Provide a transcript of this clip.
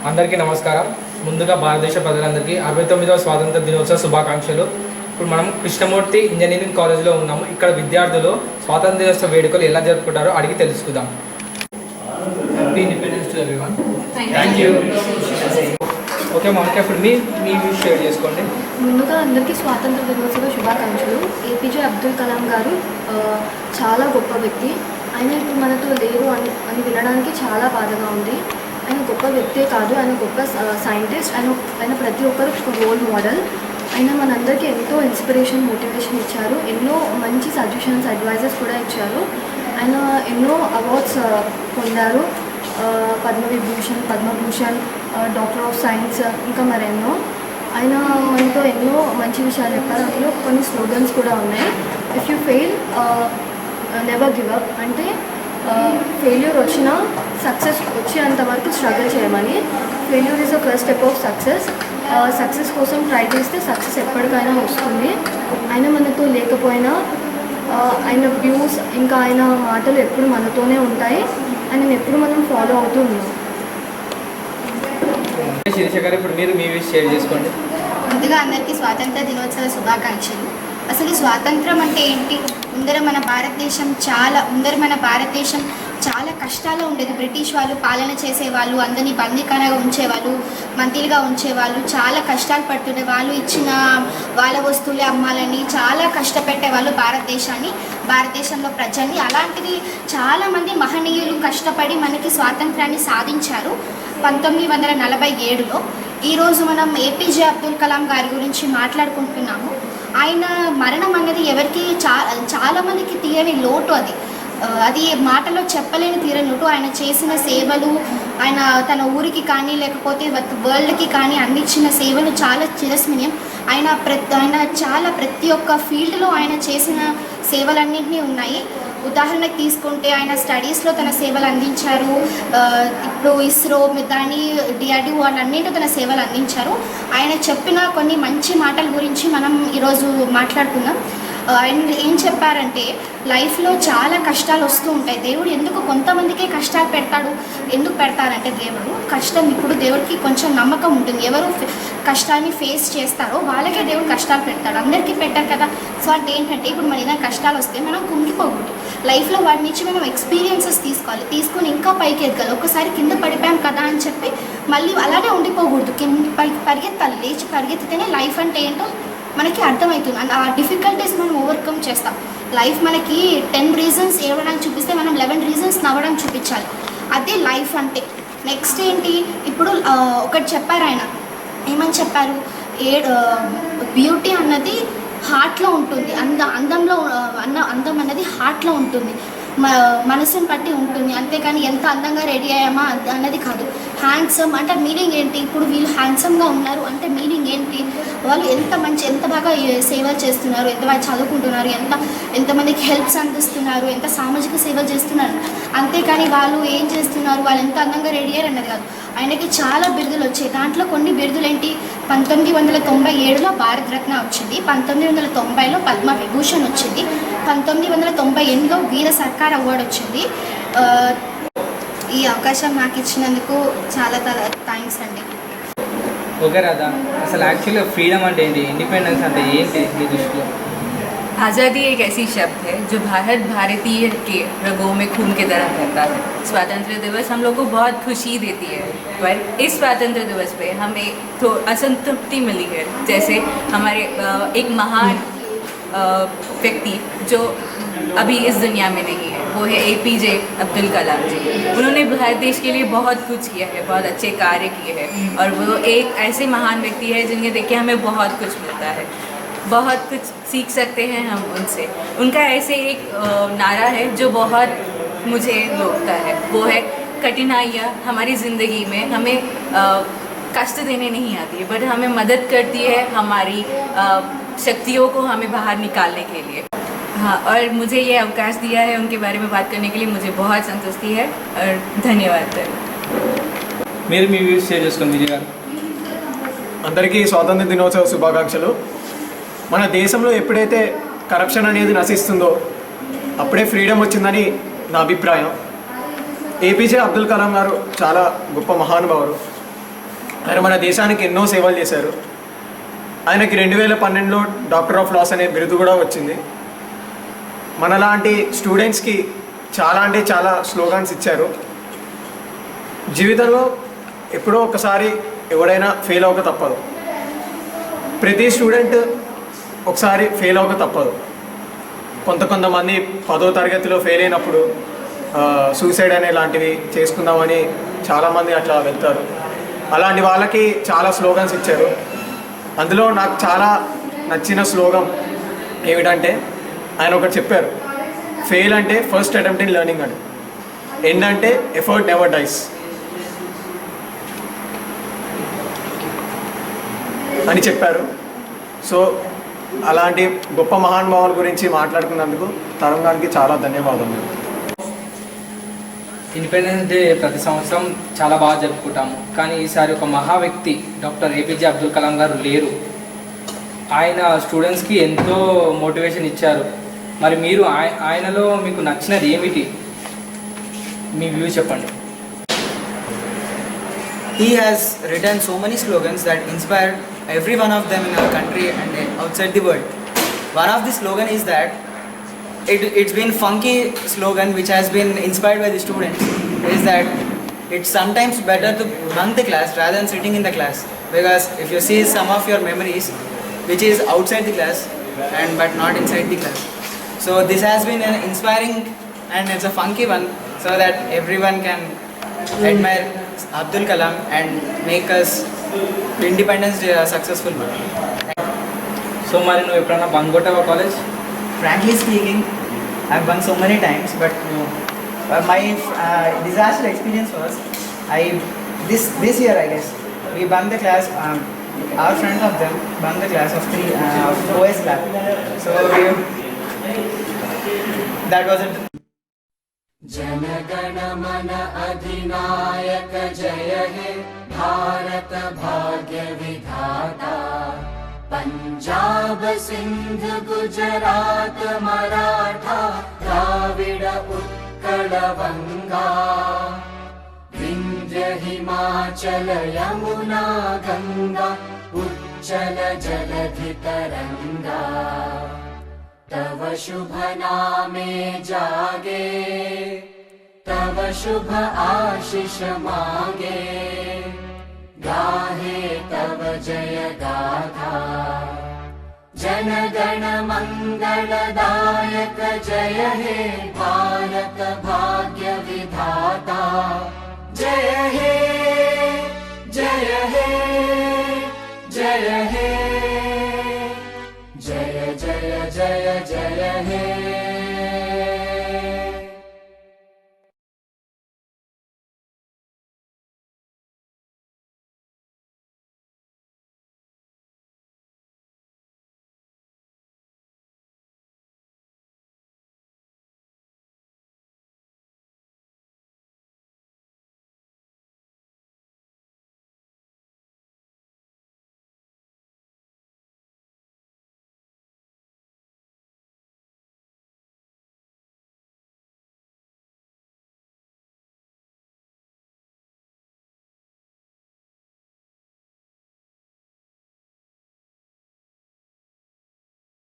అందరికీ నమస్కారం. ముందుగా భారతదేశ ప్రజలందరికీ 69వ స్వాతంత్ర దినోత్సవ శుభాకాంక్షలు. ఇప్పుడు మనం కృష్ణమూర్తి ఇంజనీరింగ్ కాలేజ్లో ఉన్నాము. ఇక్కడ విద్యార్థులు స్వాతంత్ర దినోత్సవ వేడుకలు ఎలా జరుపుకుంటారో అడిగి తెలుసుకుందాం. Happy independence to everyone. Thank you. Okay Mounika, ఇప్పుడు మీ షేర్ చేసుకోండి. ముందుగా అందరికీ స్వాతంత్ర దినోత్సవ శుభాకాంక్షలు. ఏపీజే అబ్దుల్ కలాం గారు చాలా గొప్ప వ్యక్తి. ఆయన ఇప్పుడు మనతో లేరు అని వినడానికి చాలా బాధగా ఉంది. ఆయన గొప్ప వ్యక్తే కాదు, ఆయన గొప్ప సైంటిస్ట్. ఆయన ప్రతి ఒక్కరు ఒక రోల్ మోడల్. ఆయన మనందరికీ ఎంతో ఇన్స్పిరేషన్, మోటివేషన్ ఇచ్చారు. ఎన్నో మంచి సజెషన్స్, అడ్వైజెస్ కూడా ఇచ్చారు. ఆయన ఎన్నో అవార్డ్స్ పొందారు. పద్మభూషణ్, డాక్టర్ ఆఫ్ సైన్స్, ఇంకా మరెన్నో. ఆయన మనతో ఎన్నో మంచి విషయాలు చెప్పారు. అందులో కొన్ని స్లోగన్స్ కూడా ఉన్నాయి. If you fail never give up, అంటే ఫెయిల్యూర్ వచ్చినా సక్సెస్ వచ్చేంతవరకు స్ట్రగుల్ చేయమని. Failure is the first step of success. Success కోసం ట్రై చేస్తే సక్సెస్ ఎప్పటికైనా వస్తుంది. ఆయన మనతో లేకపోయినా ఆయన వ్యూస్, ఇంకా ఆయన మాటలు ఎప్పుడు మనతోనే ఉంటాయి. ఆయన ఎప్పుడు మనం ఫాలో అవుతూ ఉన్నాం. శిరీష గారు, ఇప్పుడు మీరు మీ షేర్ చేసుకోండి. ముందుగా అందరికీ స్వాతంత్ర దినోత్సవ శుభాకాంక్షలు. అసలు స్వాతంత్రం అంటే ఏంటి? ముందర మన భారతదేశం చాలా కష్టాల్లో ఉండేది. బ్రిటిష్ వాళ్ళు పాలన చేసేవాళ్ళు, అందరినీ బందీఖానగా ఉంచేవాళ్ళు, మంత్రిగా ఉంచేవాళ్ళు. చాలా కష్టాలు పడుతుండే వాళ్ళు. ఇచ్చిన వాళ్ళ వస్తువులే అమ్మాలని చాలా కష్టపెట్టేవాళ్ళు భారతదేశంలో ప్రజల్ని. అలాంటిది చాలామంది మహనీయులు కష్టపడి మనకి స్వాతంత్రాన్ని సాధించారు 1947లో. ఈరోజు మనం ఏపీజే అబ్దుల్ కలాం గారి గురించి మాట్లాడుకుంటున్నాము. ఆయన మరణం అన్నది ఎవరికి చాలామందికి తీరని లోటు. అది మాటలో చెప్పలేని తీరని లోటు. ఆయన చేసిన సేవలు, ఆయన తన ఊరికి కానీ లేకపోతే వరల్డ్కి కానీ అందించిన సేవలు చాలా చిరస్మరణీయం. ఆయన ప్రతి ఒక్క ఫీల్డ్లో ఆయన చేసిన సేవలన్నింటినీ ఉన్నాయి. ఉదాహరణకు తీసుకుంటే ఆయన స్టడీస్లో తన సేవలు అందించారు. ఇప్పుడు ఇస్రో, మితాని, డిఆర్డిఓ అన్నింటిలో తన సేవలు అందించారు. ఆయన చెప్పిన కొన్ని మంచి మాటల గురించి మనం ఈరోజు మాట్లాడుకుందాం. ఆయన ఏం చెప్పారంటే, లైఫ్లో చాలా కష్టాలు వస్తూ ఉంటాయి. దేవుడు ఎందుకు కొంతమందికే కష్టాలు పెడతాడు? ఎందుకు పెడతారంటే ఇప్పుడు దేవుడికి కొంచెం నమ్మకం ఉంటుంది. ఎవరు కష్టాన్ని ఫేస్ చేస్తారో వాళ్ళకే దేవుడు కష్టాలు పెడతాడు, అందరికీ పెట్టారు కదా. సో అంటే ఏంటంటే, ఇప్పుడు మన ఏదైనా కష్టాలు వస్తే మనం కుంగిపోకూడదు. లైఫ్లో వాటి నుంచి మనం ఎక్స్పీరియన్సెస్ తీసుకొని ఇంకా పైకి ఎదగాలి. ఒకసారి కింద పడిపోయాం కదా అని చెప్పి మళ్ళీ అలానే ఉండిపోకూడదు. పరిగెత్తాలి. లేచి పరిగెత్తితేనే లైఫ్ అంటే ఏంటో మనకి అర్థమవుతుంది. అండ్ ఆ డిఫికల్టీస్ మనం ఓవర్కమ్ చేస్తాం. లైఫ్ మనకి 10 రీజన్స్ ఏడవడానికి చూపిస్తే మనం 11 రీజన్స్ నవ్వడానికి చూపించాలి. అదే లైఫ్ అంటే. నెక్స్ట్ ఏంటి, ఇప్పుడు ఒకటి చెప్పారు ఆయన. ఏమని చెప్పారు? బ్యూటీ అన్నది హార్ట్లో ఉంటుంది. అందం అన్నది హార్ట్లో ఉంటుంది, మనసుని బట్టి ఉంటుంది. అంతేకాని ఎంత అందంగా రెడీ అయ్యామా అన్నది కాదు. హ్యాండ్సమ్ అంటే మీనింగ్ ఏంటి? ఇప్పుడు వీళ్ళు హ్యాండ్సమ్గా ఉన్నారు అంటే మీనింగ్ ఏంటి? వాళ్ళు ఎంత బాగా సేవలు చేస్తున్నారు, ఎంత బాగా చదువుకుంటున్నారు, ఎంతమందికి హెల్ప్స్ అందిస్తున్నారు, ఎంత సామాజిక సేవలు చేస్తున్నారు. అంతేకాని వాళ్ళు ఏం చేస్తున్నారు, వాళ్ళు ఎంత అందంగా రెడీ అయ్యారు అన్నది కాదు. ఆయనకి చాలా బిరుదులు వచ్చాయి. దాంట్లో కొన్ని బిరుదులు ఏంటి? 1997లో భారతరత్న వచ్చింది, 1990లో పద్మవిభూషణ్ వచ్చింది, 1998లో వీర సర్కార్ అవార్డు వచ్చింది. ఈ అవకాశం నాకు ఇచ్చినందుకు చాలా థ్యాంక్స్ అండి. ఓకే రాధా, అసలు యాక్చువల్గా ఫ్రీడమ్ అంటే ఏంటి, ఇండిపెండెన్స్ అంటే ఏంటి మీ దృష్టిలో? आज़ादी एक ऐसी शब्द है जो भारतीय के रगों में खून की तरह रहता है। स्वतंत्र दिवस हम लोग को बहुत खुशी देती है, पर इस स्वतंत्र दिवस पे हमें तो असंतृप्ति मिली है। जैसे हमारे एक महान व्यक्ति जो अभी इस दुनिया में नहीं है, वो है APJ अब्दुल कलाम जी। उन्होंने भारत देश के लिए बहुत कुछ किया है, बहुत अच्छे कार्य किए हैं, और वो एक ऐसे महान व्यक्ति है जिनके देख के हमें बहुत कुछ मिलता है, बहुत कुछ सीख सकते हैं हम उनसे। उनका ऐसे एक नारा है जो बहुत मुझे रोकता है, वो है कठिनाइयाँ हमारी ज़िंदगी में हमें कष्ट देने नहीं आती है, बट हमें मदद करती है हमारी शक्तियों को हमें बाहर निकालने के लिए। हाँ, और मुझे ये अवकाश दिया है उनके बारे में बात करने के लिए मुझे बहुत संतुष्टि है और धन्यवाद। మీరు మీ వ్యూస్ షేర్ చేసుకోండి విజయ్ గారు. అందరికీ స్వాతంత్ర దినోత్సవ శుభాకాంక్షలు. మన దేశంలో ఎప్పుడైతే కరప్షన్ అనేది నశిస్తుందో అప్పుడే ఫ్రీడమ్ వచ్చిందని నా అభిప్రాయం. ఏపీజే అబ్దుల్ కలాం గారు చాలా గొప్ప మహానుభావుడు. ఆయన మన దేశానికి ఎన్నో సేవలు చేశారు. ఆయనకి 2012లో డాక్టర్ ఆఫ్ లాస్ అనే బిరుదు కూడా వచ్చింది. మనలాంటి స్టూడెంట్స్కి చాలా అంటే చాలా స్లోగాన్స్ ఇచ్చారు. జీవితంలో ఎప్పుడో ఒకసారి ఎవడైనా ఫెయిల్ అవ్వక తప్పదు. ప్రతి స్టూడెంట్ ఒకసారి ఫెయిల్ అవ్వక తప్పదు. కొంతమంది 10వ తరగతిలో ఫెయిల్ అయినప్పుడు సూసైడ్ అనే లాంటివి చేసుకుందామని చాలామంది అట్లా వెళ్తారు. అలాంటి వాళ్ళకి చాలా స్లోగన్స్ ఇచ్చారు. అందులో నాకు చాలా నచ్చిన స్లోగన్ ఏమిటంటే ఆయన ఒకటి చెప్పారు, ఫెయిల్ అంటే ఫస్ట్ అటెంప్ట్ ఇన్ లెర్నింగ్ అని, ఎండ్ అంటే ఎఫర్ట్ నెవర్ డైస్ అని చెప్పారు. సో అలాంటి గొప్ప మహానుభావుల గురించి మాట్లాడుకున్నందుకు తరంగానికి చాలా ధన్యవాదాలు. ఇండిపెండెన్స్ డే ప్రతి సంవత్సరం చాలా బాగా జరుపుకుంటాము. కానీ ఈసారి ఒక మహా వ్యక్తి డాక్టర్ ఏపీజే అబ్దుల్ కలాం గారు లేరు. ఆయన స్టూడెంట్స్కి ఎంతో మోటివేషన్ ఇచ్చారు. మరి మీరు ఆయనలో మీకు నచ్చినది ఏమిటి? మీ వ్యూ చెప్పండి. He has written so many slogans that inspired every one of them in our country and outside the world. One of the slogan is that it's been funky slogan which has been inspired by the students is that it's sometimes better to bunk the class rather than sitting in the class, because if you see some of your memories which is outside the class and but not inside the class. So this has been an inspiring and it's a funky one so that everyone can admire Abdul Kalam and make us Independence Day a successful one. So మరి నువ్వు ఎప్పుడైనా bunk కొట్టావా college? Frankly speaking, I've bunked so many times, but my disaster experience was this year I guess we bunked the class. Our friends of them bunked the class of OS lab. So that was it. जनगण मन अधिनायक जय हे भारत भाग्य विधाता, पंजाब सिंध गुजरात मराठा द्राविड उत्कल वंगा, विंध्य हिमाचल यमुना गंगा उच्चल जलधि तरंगा, तव शुभ नामे जागे तव शुभ आशीष मांगे, गाहे तव जय गाथा, जन गण मंगलदायक जय हे भारत भाग्य विधाता, जय हे जय हे जय हे जय जय जय जय हे।